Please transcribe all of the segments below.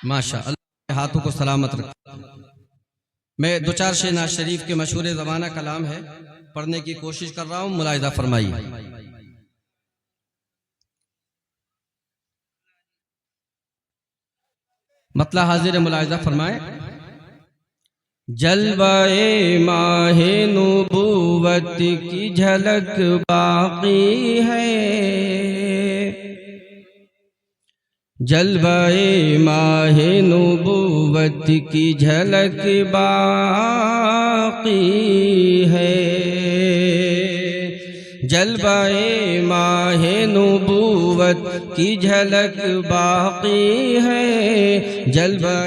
ماشاء اللہ کے ہاتھوں کو سلامت رکھے۔ میں دو چار شعر ناز شریف کے مشہور زمانہ کلام ہے، پڑھنے کی کوشش کر رہا ہوں، ملاحظہ فرمائیے۔ مطلع حاضر ملاحظہ فرمائیں۔ جلوہ ماہ نبوت کی جھلک باقی ہے، جلوہ ماہ نبوت کی جھلک باقی ہے، جلوہ ماہ نبوت کی جھلک باقی ہے، جلوہ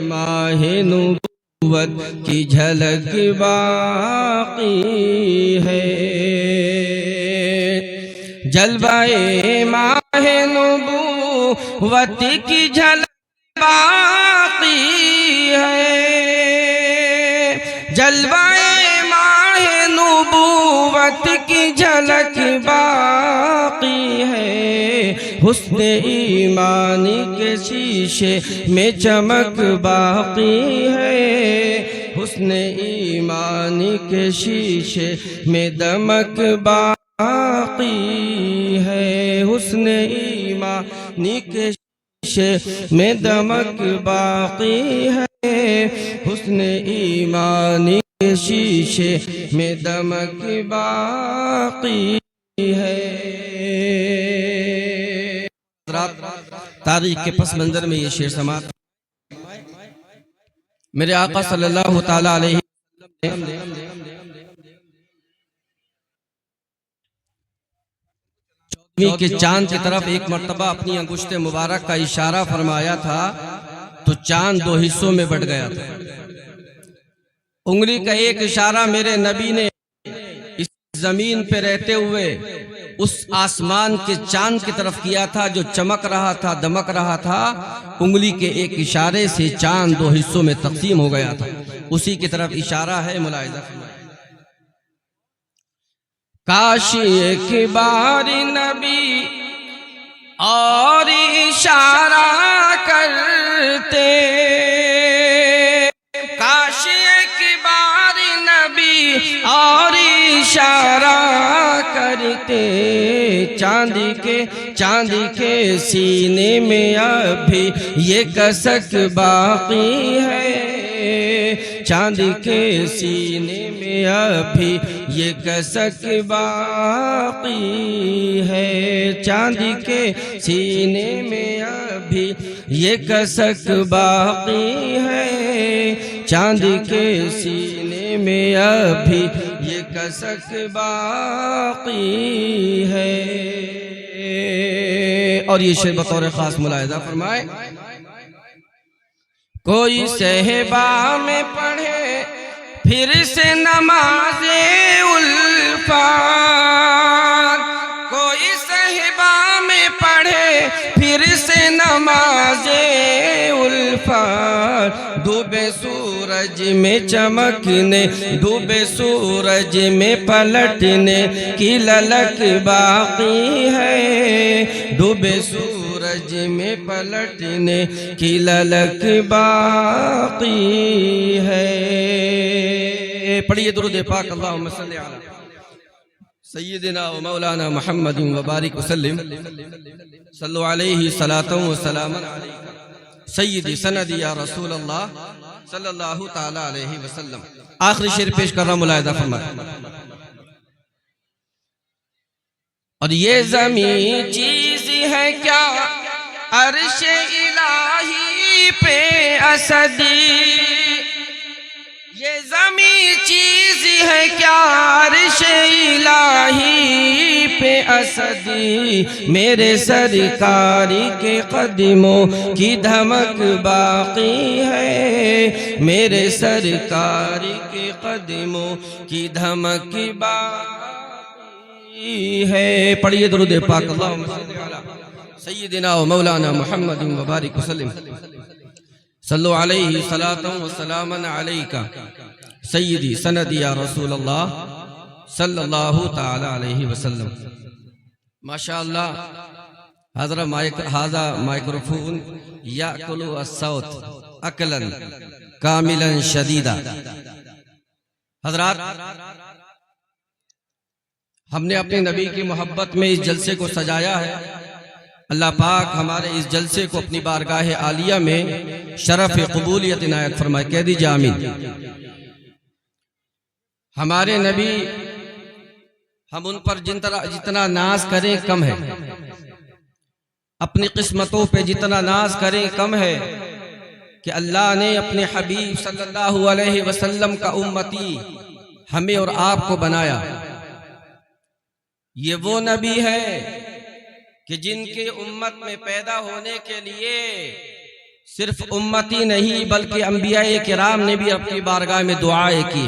ماہ نبوت کی جھلک باقی ہے، جلوہ ماہ نبوت کی جھلک باقی ہے، جلوہ ماہ نبوت کی جھلک باقی ہے، حسن ایمانی کے شیشے میں چمک باقی ہے، حسن ایمانی کے شیشے میں دمک باقی ہے، حسن ایمانی کے شیشے میں دمک باقی ہے، حسن ایمانی کے شیشے میں دمک باقی ہے۔ تاریخ کے پس منظر میں یہ شعر سماعت میرے آقا صلی اللہ تعالیٰ علیہ وسلم چودھویں کے چاند کی طرف ایک مرتبہ اپنی انگشت مبارک کا اشارہ فرمایا تھا تو چاند دو حصوں میں بٹ گیا تھا۔ انگلی کا ایک اشارہ میرے نبی نے اس زمین پہ رہتے ہوئے اس آسمان کے چاند کی طرف کیا تھا جو چمک رہا تھا، دمک رہا تھا، انگلی کے ایک اشارے سے چاند دو حصوں میں تقسیم ہو گیا تھا، اسی کی طرف اشارہ ہے، ملاحظہ فرمائیں۔ کاش ایک بار نبی اور اشارہ کرتے، کاش ایک بار نبی اور اشارہ کرتے، چاند کے سینے میں ابھی یہ کسک باقی ہے، چاند کے سینے میں ابھی یہ کسک باقی ہے، چاند کے سینے میں ابھی یہ کسک باقی ہے، چاند کے سینے میں ابھی یہ کسک باقی ہے۔ اور یہ شعر بطور خاص ملاحظہ فرمائے۔ کوئی صحبہ میں پڑھے پھر سے نماز الفات، کوئی صحبہ میں پڑھے پھر سے نماز الفات، ڈوبے سورج میں چمکنے، ڈوبے سورج میں پلٹنے کی للک باقی ہے، ڈوبے سورج میں پلٹنے کی للک باقی ہے۔ پڑھیے درود پاک، اللہم صلی علی سیدنا و مولانا محمد و بارک وسلم، صلو علیہ صلاۃ و سلام سیدی سندی یا رسول اللہ صلی اللہ تعالی علیہ وسلم۔ آخری شعر پیش کر رہا، ملاحظہ فرمائیں۔ اور یہ زمین چیز ہے کیا عرش الہی پہ اسدی، یہ زمین چیز ہے کیا عرش الہی پہ اسدی، میرے سرکاری کے قدموں کی دھمک باقی ہے، میرے سرکاری کے قدموں کی دھمک باقی ہے۔ پڑھیے درود پاک، اللہم صلی علی سیدنا و مولانا محمد و بارک وسلم، صلو علیہ صلاۃ و سلام علیکہ سیدی سندی یا رسول اللہ صلی اللہ تعالی علیہ وسلم۔ ماشاءاللہ هذا مائکروفون یاکل الصوت اکلا کاملا شدیدا۔ حضرات، ہم نے اپنے نبی کی محبت میں اس جلسے کو سجایا ہے۔ اللہ پاک ہمارے اس جلسے کو اپنی بارگاہ عالیہ میں شرف قبولیت عنایت فرمائے۔ کہہ دیجئے آمین۔ ہمارے نبی، ہم ان پر جتنا ناز کریں کم ہے، اپنی قسمتوں پہ جتنا ناز کریں کم ہے کہ اللہ نے اپنے حبیب صلی اللہ علیہ وسلم کا امتی ہمیں اور آپ کو بنایا۔ یہ وہ نبی ہے کہ جن کے امت میں پیدا ہونے کے لیے صرف امتی نہیں بلکہ انبیاء کرام نے بھی اپنی بارگاہ میں دعائیں کی۔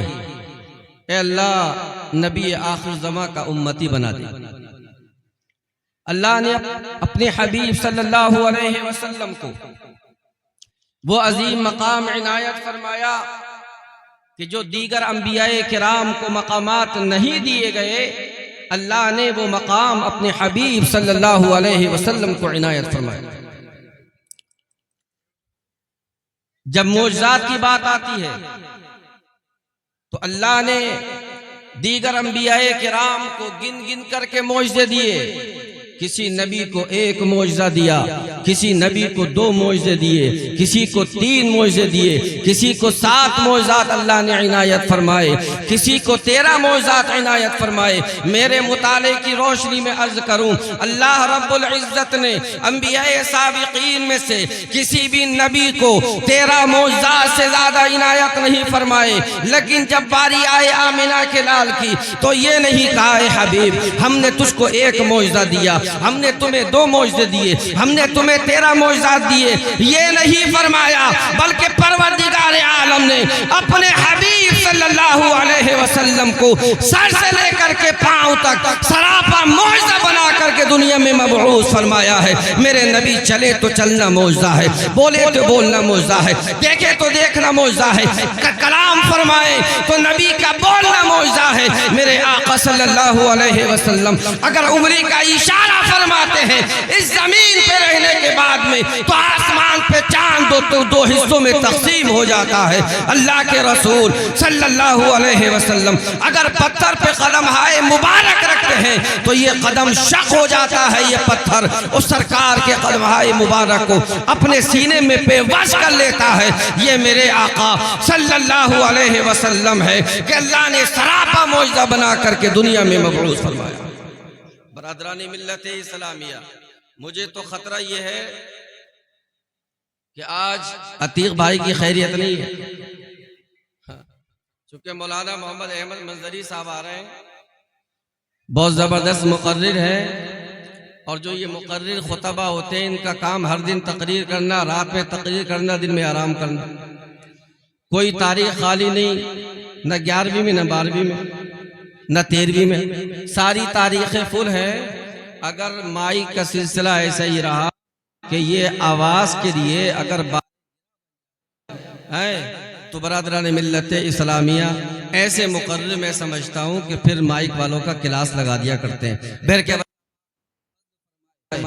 اے اللہ، نبی آخر زمان کا امتی بنا دے۔ اللہ نے اپنے حبیب صلی اللہ علیہ وسلم کو وہ عظیم مقام عنایت فرمایا کہ جو دیگر انبیاء کرام کو مقامات نہیں دیے گئے، اللہ نے وہ مقام اپنے حبیب صلی اللہ علیہ وسلم کو عنایت فرمایا۔ جب معجزات کی بات آتی ہے تو اللہ نے دیگر انبیاء کرام کو گن گن کر کے معجزے دیے۔ کسی نبی کو ایک معجزہ دیا، کسی نبی کو 2 معجزے دیے، کسی کو 3 معجزے دیے، کسی کو 7 معجزات اللہ نے عنایت فرمائے، کسی کو 13 معجزات عنایت فرمائے۔ میرے مطالعے کی روشنی میں عرض کروں، اللہ رب العزت نے انبیاء سابقین میں سے کسی بھی نبی کو 13 معجزات سے زیادہ عنایت نہیں فرمائے، لیکن جب باری آئے آمنہ کے لال کی تو یہ نہیں کہا اے حبیب ہم نے تجھ کو 1 معجزہ دیا، ہم نے تمہیں 2 معجزے دیے، ہم نے تمہیں 13 معجزات دیے، یہ نہیں فرمایا، بلکہ پروردگار عالم نے اپنے حبیب صلی اللہ علیہ وسلم کو سر سے لے کر کے پاؤں تک سراپا معجزہ بنا کر کے دنیا میں مبعوث فرمایا ہے۔ میرے نبی چلے تو چلنا معجزہ ہے، بولے تو بولنا معجزہ ہے، دیکھے تو دیکھنا معجزہ ہے، کلام فرمائے تو نبی کا بولنا معجزہ ہے۔ میرے آقا صلی اللہ علیہ وسلم اگر عمری کا اشارہ فرماتے ہیں اس زمین پہ رہنے کے بعد میں تو آسمان پہ چاند 2 حصوں میں تقسیم ہو جاتا ہے۔ اللہ کے رسول صلی اللہ علیہ وسلم اگر پتھر پہ قدم ہائے مبارک رکھتے ہیں تو یہ قدم شق ہو جاتا ہے، یہ پتھر اس سرکار کے قدم ہائے مبارک کو اپنے سینے میں پیوست کر لیتا ہے۔ یہ میرے آقا صلی اللہ علیہ وسلم ہے کہ اللہ نے سراپا معجزہ بنا کر کے دنیا میں مبعوث فرمایا۔ برادران ملت اسلامیہ، مجھے تو خطرہ یہ ہے کہ آج عتیق بھائی کی خیریت نہیں ہے، چونکہ مولانا محمد احمد منظری صاحب آ رہے ہیں، بہت زبردست مقرر ہے، اور جو یہ مقرر خطبہ ہوتے ہیں ان کا کام ہر دن تقریر کرنا، رات میں تقریر کرنا، دن میں آرام کرنا، کوئی تاریخ خالی نہیں، نہ 11ویں میں نہ 12ویں میں نہ 13ویں میں، ساری تاریخیں فل ہیں۔ اگر مائک کا سلسلہ ایسا ہی رہا کہ یہ آواز کے لیے اگر تو برادران ملت اسلامیہ ایسے مقرر میں سمجھتا ہوں کہ پھر مائک والوں کا کلاس لگا دیا کرتے ہیں۔ بہر کے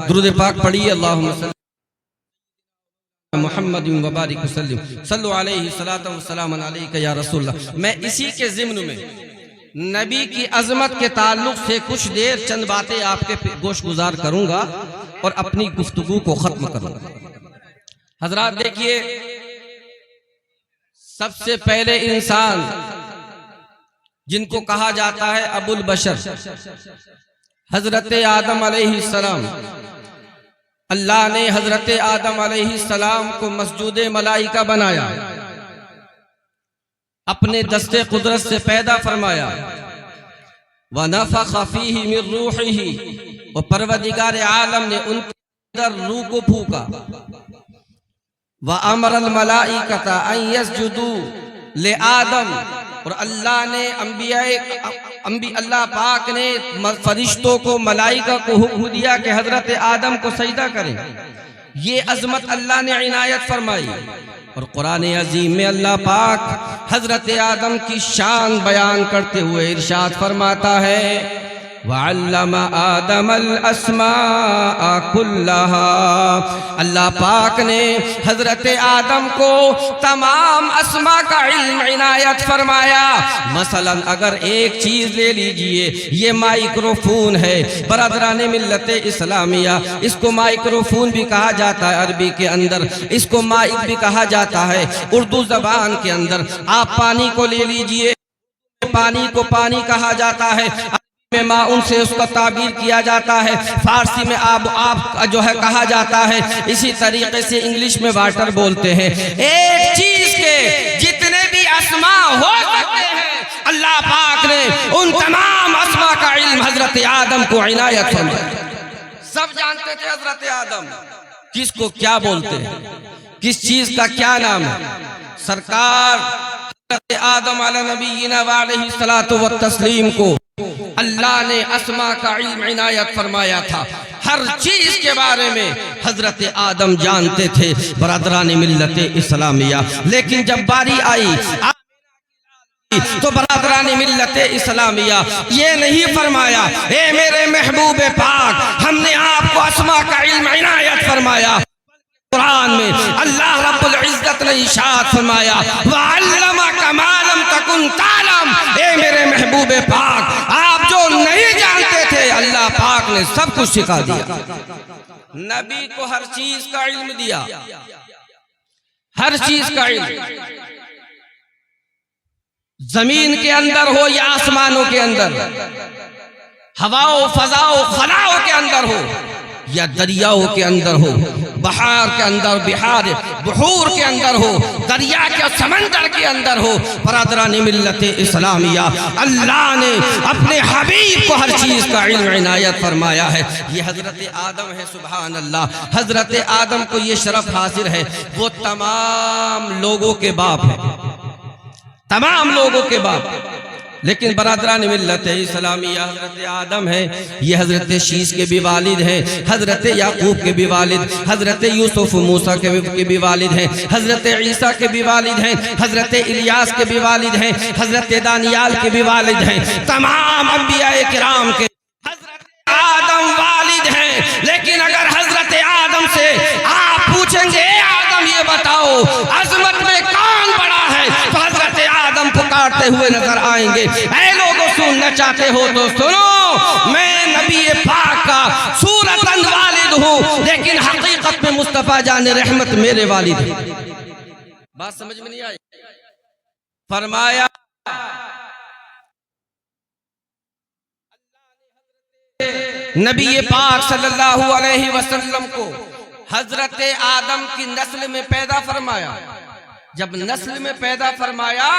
درود پاک پڑھیے، اللہم صلی محمد وبارک وسلم صلو علیہ السلام علیکہ یا رسول اللہ۔ میں اسی کے ضمن میں نبی کی عظمت کے تعلق سے کچھ دیر چند باتیں آپ کے گوش گزار کروں گا اور اپنی گفتگو کو ختم کروں گا۔ حضرات دیکھیے، سب سے پہلے انسان جن کو کہا جاتا ہے ابو البشر، حضرت آدم علیہ السلام، اللہ نے حضرت آدم علیہ السلام کو مسجود ملائکہ بنایا، اپنے دست قدرت سے پیدا فرمایا، وَنَفَخَ فِيهِ مِن رُوحِهِ، اور پروردگار عالم نے ان کے اندر روح کو پھونکا، وَأَمَرَ الْمَلَائِكَةَ أَن يَسْجُدُوا لِآدَمَ، اور اللہ نے اللہ پاک نے فرشتوں کو، ملائکہ کو حکم دیا کہ حضرت آدم کو سجدہ کریں۔ یہ عظمت اللہ نے عنایت فرمائی، اور قرآن عظیم میں اللہ پاک حضرت آدم کی شان بیان کرتے ہوئے ارشاد فرماتا ہے وعلم آدم الاسماء كلها، اللہ پاک نے حضرت آدم کو تمام اسماء کا علم عنایت فرمایا۔ مثلا اگر ایک چیز لے لیجئے، یہ مائکروفون ہے برادران ملت اسلامیہ، اس کو مائکروفون بھی کہا جاتا ہے عربی کے اندر، اس کو مائک بھی کہا جاتا ہے اردو زبان کے اندر۔ آپ پانی کو لے لیجئے، پانی کو پانی کہا جاتا ہے، میں ماؤن سے اس کا تعبیر کیا جاتا ہے، فارسی میں آب جو ہے کہا جاتا ہے، اسی طریقے سے انگلش میں واٹر بولتے ہیں۔ ایک چیز کے جتنے بھی اسماء ہو سکتے ہیں، اللہ پاک نے ان تمام اسماء کا علم حضرت آدم کو عنایت فرمایا۔ سب جانتے تھے حضرت آدم کس کو کیا بولتے ہیں، کس چیز کا کیا نام ہے۔ سرکار حضرت آدم علیہ نبینا وعلیہ الصلاۃ والتسلیم کو اللہ نے اسماء کا علم عنایت فرمایا تھا، ہر چیز کے بارے میں حضرت آدم جانتے تھے برادران ملت اسلامیہ۔ لیکن جب باری آئی تو برادران ملت اسلامیہ یہ نہیں فرمایا اے میرے محبوب پاک ہم نے آپ کو اسماء کا علم عنایت فرمایا۔ قرآن میں اللہ رب العزت نے ارشاد فرمایا وَعَلَّمَكَ مَا لَمْ تَكُنْ تَعْلَمْ، اے میرے محبوب پاک آپ جو نہیں جانتے تھے اللہ پاک نے سب کچھ سکھا دیا۔ نبی کو ہر چیز کا علم دیا، ہر چیز کا علم، زمین کے اندر ہو یا آسمانوں کے اندر، ہواؤں فضاؤں خلاؤں کے اندر ہو یا دریاؤں کے اندر ہو، بحار کے اندر، بحور کے اندر ہو، دریا کے سمندر کے اندر ہو، برادران ملت اسلامیہ اللہ نے اپنے حبیب کو ہر چیز کا علم عنایت فرمایا ہے۔ یہ حضرت آدم ہے، سبحان اللہ، حضرت آدم کو یہ شرف حاصل ہے، وہ تمام لوگوں کے باپ ہیں، تمام لوگوں کے باپ۔ لیکن برادران ملت اسلامیہ حضرت آدم ہے، یہ حضرت شیش کے بھی والد ہیں، حضرت یعقوب کے بھی والد، حضرت یوسف موسیٰ کے بھی والد ہیں، حضرت عیسیٰ کے بھی والد ہیں، حضرت الیاس کے بھی والد ہیں، حضرت دانیال کے بھی والد ہیں، تمام انبیاء کرام کے حضرت آدم والد ہیں۔ لیکن اگر حضرت آدم سے آپ پوچھیں گے اے آدم یہ بتاؤ عظمت میں کون بڑا ہے، تو حضرت آدم پکارتے ہوئے نظر آئیں گے اے لوگوں سننا چاہتے ہو تو سنو، میں نبی پاک کا صورتاً والد ہوں لیکن حقیقت میں مصطفیٰ جان رحمت میرے والد ہیں۔ بات سمجھ میں نہیں آئی؟ فرمایا نبی پاک صلی اللہ علیہ وسلم کو حضرت آدم کی نسل میں پیدا فرمایا۔ جب نسل میں پیدا فرمایا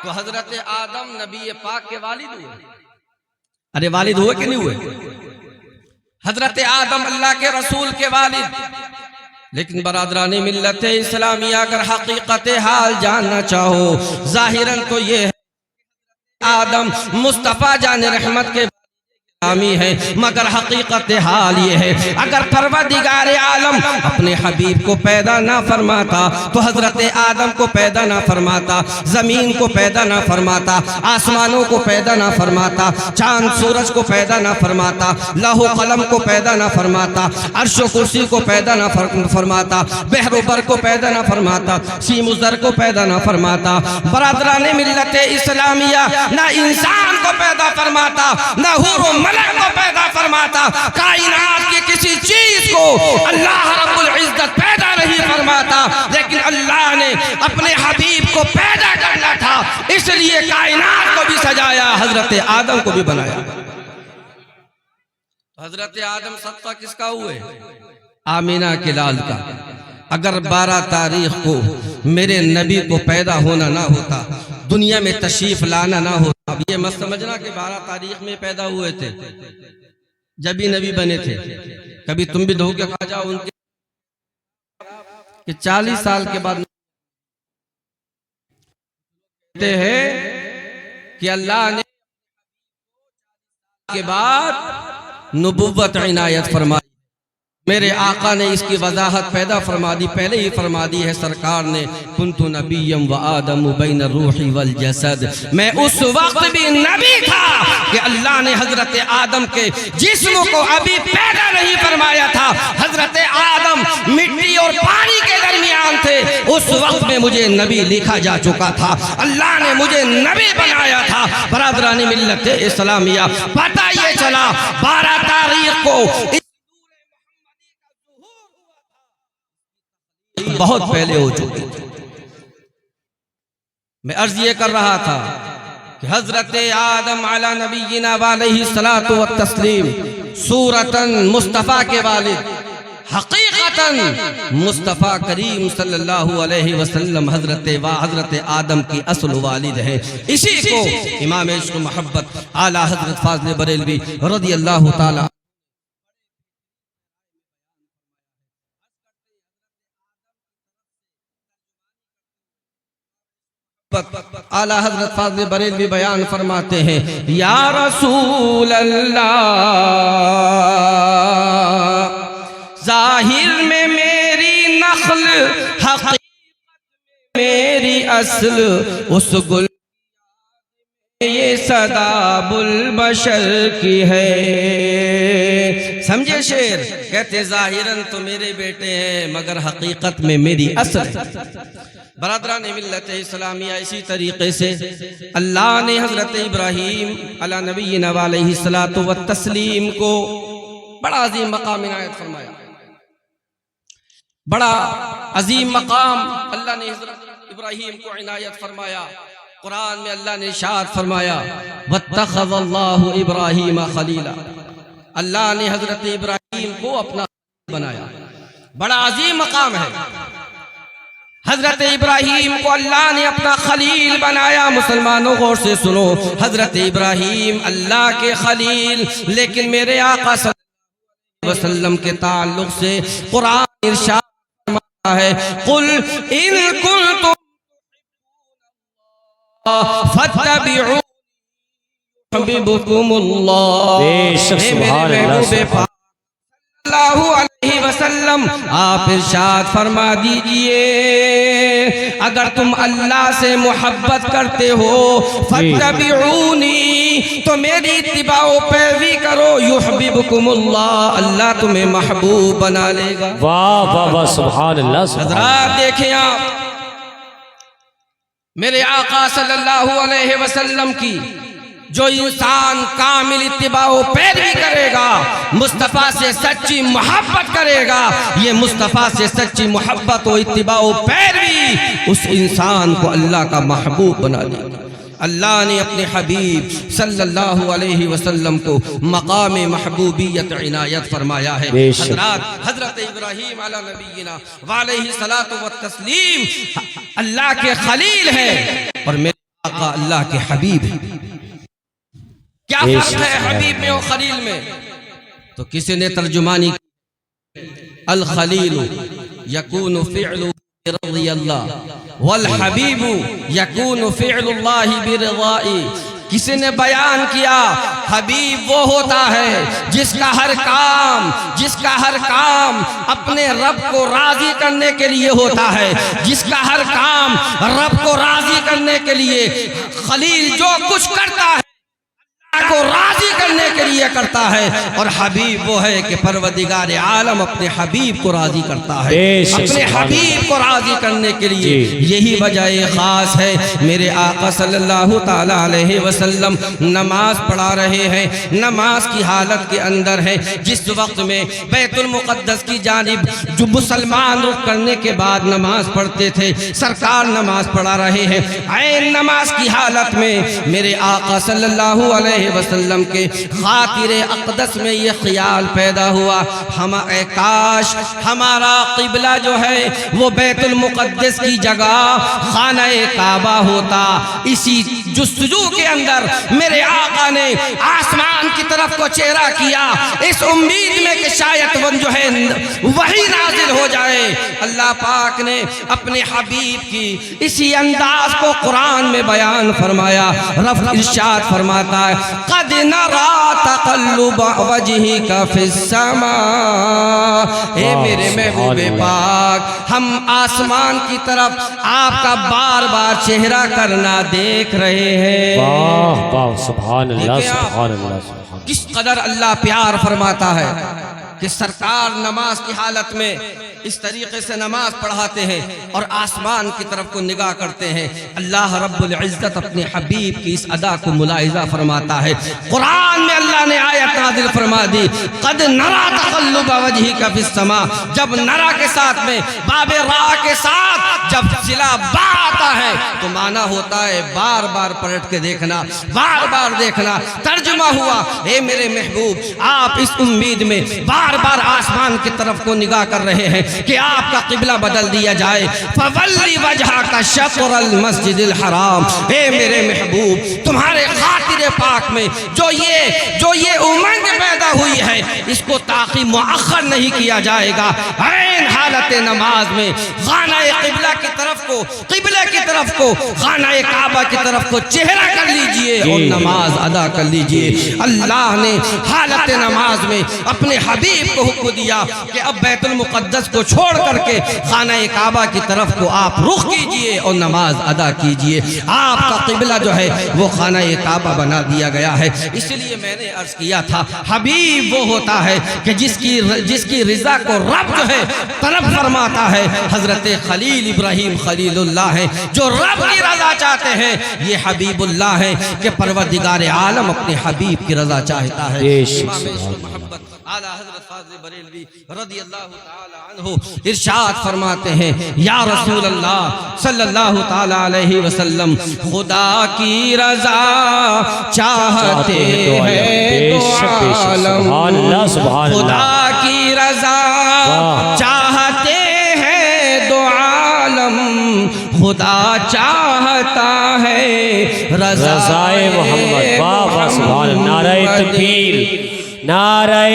تو حضرت آدم نبی پاک کے والد ہوئے۔ ارے والد ہوئے کہ نہیں ہوئے؟ حضرت آدم اللہ کے رسول کے والد۔ لیکن برادران ملت اسلامیہ اگر حقیقت حال جاننا چاہو، ظاہراً تو یہ ہے آدم مصطفیٰ جان رحمت کے ہے، مگر حقیقت حال یہ ہے اگر پروردگار عالم اپنے حبیب کو پیدا نہ فرماتا تو حضرت آدم کو پیدا نہ فرماتا، زمین کو پیدا نہ فرماتا، آسمانوں کو پیدا نہ فرماتا، چاند سورج کو پیدا نہ فرماتا، لوح و قلم کو پیدا نہ فرماتا، عرش و کرسی کو پیدا نہ فرماتا، بحر و بر کو پیدا نہ فرماتا، سیم و زر کو پیدا نہ فرماتا، برادران ملت اسلامیہ نہ انسان کو پیدا فرماتا، نہ حور و ملک کو پیدا فرماتا، کائنات کی کسی چیز کو اللہ رب العزت پیدا نہیں فرماتا، لیکن اللہ نے اپنے حبیب کو پیدا کرنا تھا اس لیے کائنات کو بھی سجایا، حضرت آدم کو بھی بنایا۔ حضرت آدم صدقہ کس کا ہوئے؟ آمینہ کے لال کا۔ اگر 12 تاریخ کو میرے نبی کو پیدا ہونا نہ ہوتا، دنیا میں تشریف لانا نہ ہوتا، اب یہ مت سمجھنا کہ 12 تاریخ میں پیدا ہوئے تھے، جب ہی نبی بنے تھے۔ کبھی تم بھی دھو کے کھا جاؤ ان کے کہ 40 سال کے بعد کہتے ہیں کہ اللہ نے کے بعد نبوت عنایت فرمائی۔ میرے آقا نے اس کی وضاحت پیدا فرما دی، پہلے ہی فرما دی ہے سرکار نے، کنت نبیم و آدم بین الروح والجسد، میں اس وقت بھی نبی تھا کہ اللہ نے حضرت آدم کے جسم کو ابھی پیدا نہیں فرمایا تھا، حضرت آدم مٹی اور پانی کے درمیان تھے، اس وقت میں مجھے نبی لکھا جا چکا تھا، اللہ نے مجھے نبی بنایا تھا۔ برادران ملت اسلامیہ، پتہ یہ چلا 12 تاریخ کو بہت پہلے ہو چکی تھی۔ میں عرض یہ کر رہا تھا کہ حضرت آدم علی نبینا علیہ الصلاۃ والتسلیم صورتاً مصطفیٰ کے والد، حقیقتاً مصطفیٰ کریم صلی اللہ علیہ وسلم حضرت آدم کی اصل والد ہے۔ اسی کو امام عشق محبت اعلیٰ حضرت فاضل بریلوی رضی اللہ تعالی اعلیٰ حضرت فاضل بریلوی بیان فرماتے ہیں، یا رسول اللہ ظاہر میں میری نخل، حقیقت میں میری اصل، اس گل یہ صدا بلبشر کی ہے۔ سمجھے شعر؟ کہتے ظاہراً تو میرے بیٹے ہیں مگر حقیقت میں میری اصل ہے۔ برادران ملت اسلامیہ، اسی طریقے سے اللہ نے حضرت ابراہیم علی نبینا علیہ الصلاۃ والتسلیم کو بڑا عظیم مقام عنایت فرمایا، بڑا عظیم مقام اللہ نے حضرت ابراہیم کو عنایت فرمایا۔ قرآن میں اللہ نے ارشاد فرمایا، واتخذ اللہ ابراہیم خلیلا، اللہ نے حضرت ابراہیم کو اپنا بنایا، بڑا عظیم مقام ہے۔ حضرت ابراہیم کو اللہ نے اپنا خلیل بنایا۔ مسلمانوں غور سے سنو، حضرت ابراہیم اللہ کے خلیل، لیکن میرے آقا صلی اللہ علیہ وسلم کے تعلق سے قرآن ارشاد فرماتا ہے، قل ان کنتم فاتبعونی یحببکم اللہ۔ بے شک سبحان اللہ اللہ علیہ وسلم آپ ارشاد فرما دیجئے، اگر تم اللہ سے محبت کرتے ہو فاتبعونی، تو میری اتباع و پیروی کرو، یحببکم اللہ، اللہ تمہیں محبوب بنا لے گا۔ واہ واہ واہ، سبحان اللہ۔ حضرات دیکھیں آپ، میرے آقا صلی اللہ علیہ وسلم کی جو انسان کامل اتباع و پیروی کرے گا، مصطفیٰ سے سچی محبت کرے گا، یہ مصطفیٰ سے سچی محبت و اتباع و پیروی اس انسان کو اللہ کا محبوب بنا دے گا۔ اللہ نے اپنے حبیب صلی اللہ علیہ وسلم کو مقام محبوبیت عنایت فرمایا ہے۔ حضرات، حضرت ابراہیم علی نبینا وعلیہ الصلاۃ والتسلیم اللہ کے خلیل ہیں اور میرے آقا اللہ کے حبیب ہیں۔ کیا فرق ہے حبیب میں اور خلیل میں؟ تو کسی نے ترجمانی کی، الخلیل یکون فعل رضی اللہ والحبیب یکون فعل اللہ برضائی۔ کسی نے بیان کیا، حبیب وہ ہوتا ہے جس کا ہر کام اپنے رب کو راضی کرنے کے لیے ہوتا ہے، جس کا ہر کام رب کو راضی کرنے کے لیے، خلیل جو کچھ کرتا ہے کو راضی کرنے کے لیے کرتا ہے، اور حبیب وہ ہے کہ پروردگار عالم اپنے حبیب کو راضی کرتا ہے، اپنے حبیب کو راضی کرنے کے لیے۔ یہی وجہ خاص ہے میرے آقا صلی اللہ تعالی علیہ وسلم نماز پڑھا رہے ہیں، نماز کی حالت کے اندر ہے، جس وقت میں بیت المقدس کی جانب جو مسلمان رخ کرنے کے بعد نماز پڑھتے تھے، سرکار نماز پڑھا رہے ہیں، عین نماز کی حالت میں میرے آقا صلی اللہ علیہ وسلم کے خاطر اقدس میں یہ خیال پیدا ہوا، کاش ہمارا قبلہ جو ہے وہ بیت المقدس کی جگہ خانہ کعبہ ہوتا، اسی جستجو کے اندر میرے آقا نے آسمان کی طرف کو چہرہ کیا، اس امید میں کہ شاید وہ جو ہے وہی نازل ہو جائے۔ اللہ پاک نے اپنے حبیب کی اسی انداز کو قرآن میں بیان فرمایا۔ رب ارشاد فرماتا ہے قد نرى تقلب وجهك في السماء، اے میرے محبوب پاک ہم آسمان کی طرف آپ کا بار بار چہرہ کرنا دیکھ رہے ہیں۔ واہ واہ سبحان اللہ سبحان اللہ سبحان کس قدر اللہ پیار فرماتا ہے کہ سرکار نماز کی حالت میں اس طریقے سے نماز پڑھاتے ہیں اور آسمان کی طرف کو نگاہ کرتے ہیں۔ اللہ رب العزت اپنے حبیب کی اس ادا کو ملاحظہ فرماتا ہے۔ قرآن میں اللہ نے آیت نازل فرما دی قد نرى تقلب وجهك في السماء، جب نرا کے ساتھ میں باب را کے ساتھ جب صلہ با آتا ہے تو معنی ہوتا ہے بار بار پلٹ کے دیکھنا، بار بار دیکھنا۔ ترجمہ ہوا اے میرے محبوب آپ اس امید میں بار بار آسمان کی طرف کو نگاہ کر رہے ہیں کہ آپ کا قبلہ بدل دیا جائے۔ فَوَلِّ وَجْهَكَ شَطْرَ الْمَسْجِدِ الْحَرَامِ، اے میرے محبوب تمہارے خاطر پاک میں جو یہ امنگ پیدا ہوئی ہے اس کو تاخیر مؤخر نہیں کیا جائے گا۔ عین حالت نماز میں خانہ قبلہ کی طرف کو، قبلہ کی طرف کو، خانہ کعبہ کی طرف کو چہرہ کر لیجئے اور نماز ادا کر لیجئے۔ اللہ نے حالت نماز میں اپنے حبیب کو حکم دیا کہ اب بیت المقدس کو چھوڑ کر کے خانہ کعبہ کی طرف کو آپ رخ کیجئے اور نماز ادا کیجئے۔ آپ کا قبلہ جو ہے وہ خانہ کعبہ بنا دیا گیا ہے۔ اس لیے میں نے عرض کیا تھا حبیب وہ ہوتا ہے کہ جس کی رضا کو رب جو ہے طلب فرماتا ہے۔ حضرت خلیل ابراہیم خلیل اللہ ہے جو رب کی رضا چاہتے ہیں، یہ حبیب اللہ ہے کہ پروردگار عالم اپنے حبیب کی رضا چاہتا ہے۔ محبت اعلی حضرت فاضل بریلوی رضی اللہ تعالی عنہ ارشاد فرماتے ہیں یا رسول اللہ صلی اللہ تعالی علیہ وسلم خدا کی رضا چاہتے ہیں دو عالم، خدا کی رضا چاہتے ہیں دو عالم، خدا چاہتا ہے رضائے محمد۔ واہ سبحان اللہ، نعرہ تکبیر، نعرہ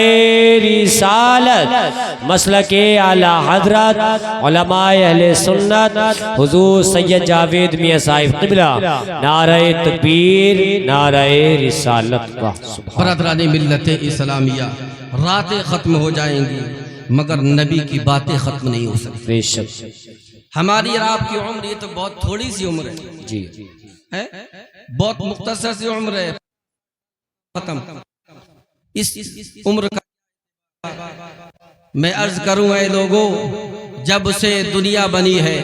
رسالت، مسلک اعلی حضرت علماء اہل سنت حضور سید جاوید میاں صاحب قبلہ، نعرہ تکبیر، نعرہ رسالت۔ برادران ملت اسلامیہ، راتیں ختم ہو جائیں گی مگر نبی کی باتیں ختم نہیں ہو سکتی۔ بے شک ہماری اور آپ کی عمر یہ تو بہت تھوڑی سی عمر ہے جی، بہت مختصر سی عمر ہے، ختم۔ اس عمر کا میں عرض کروں اے لوگوں، جب سے دنیا بنی ہے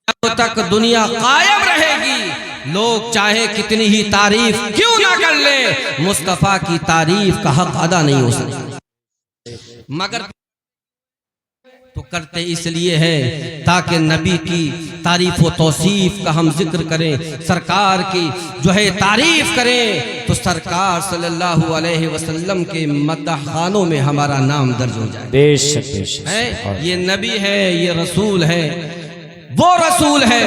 جب تک دنیا قائم رہے گی، لوگ چاہے کتنی ہی تعریف کیوں نہ کر لیں، مصطفیٰ کی تعریف کا حق ادا نہیں ہو سکتا۔ مگر تو کرتے اس لیے ہے تاکہ نبی کی تعریف و توصیف کا ہم ذکر کریں، سرکار کی جو ہے تعریف کریں، تو سرکار صلی اللہ علیہ وسلم کے مدح خانوں میں ہمارا نام درج ہو جائے۔ بے شک بے شک، یہ نبی ہے، یہ رسول ہے، وہ رسول ہے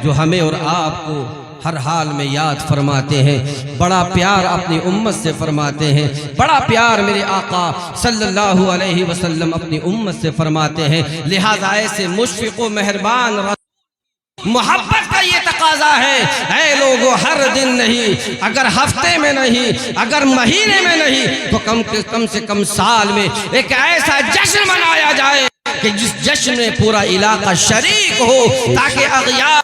جو ہمیں اور آپ کو ہر حال میں یاد فرماتے ہیں، بڑا پیار اپنی امت سے فرماتے ہیں، بڑا پیار میرے آقا صلی اللہ علیہ وسلم اپنی امت سے فرماتے ہیں۔ لہذا ایسے مشفق و مہربان محبت کا یہ تقاضا ہے، اے لوگو ہر دن نہیں، اگر ہفتے میں نہیں، اگر مہینے میں نہیں، تو کم سے کم سال میں ایک ایسا جشن منایا جائے کہ جس جشن میں پورا علاقہ شریک ہو، تاکہ اغیار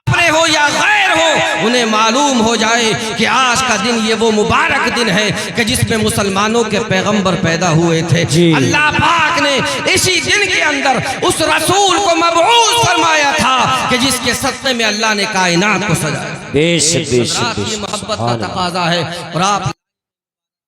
اپنے ہو یا غیر ہو انہیں معلوم ہو جائے کہ آج کا دن یہ وہ مبارک دن ہے کہ جس میں مسلمانوں کے پیغمبر پیدا ہوئے تھے۔ اللہ پاک نے اسی دن کے اندر اس رسول کو مبعوث فرمایا تھا کہ جس کے صدقے میں اللہ نے کائنات کو سجایا۔ بے شک بے شک، یہ محبت کا تقاضا ہے، اور آپ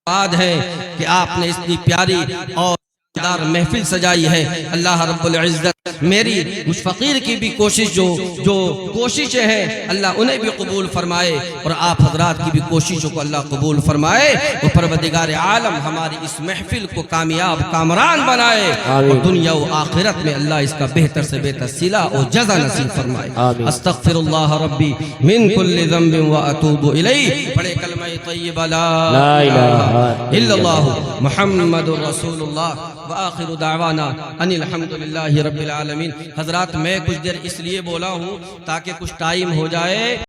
بات ہے کہ آپ نے اتنی پیاری اور دار محفل سجائی ہے. اللہ رب العزت میری مجھ فقیر کی بھی کوشش جو کوششیں ہیں اللہ انہیں بھی قبول فرمائے اور آپ حضرات کی بھی کوششوں کو اللہ قبول فرمائے. اور پروردگار عالم ہماری اس محفل کو کامیاب کامران بنائے اور دنیا و آخرت میں اللہ اس کا بہتر سے بہتر صلہ و جزا نصیب فرمائے. استغفر اللہ ربی من کل ذنب و اتوب الیہ. پڑھے کلمہ طیبہ لا الہ الا اللہ محمد رسول اللہ وآخر دعوانا ان الحمدللہ رب العالمین. حضرات میں کچھ دیر اس لیے بولا ہوں تاکہ کچھ ٹائم ہو جائے.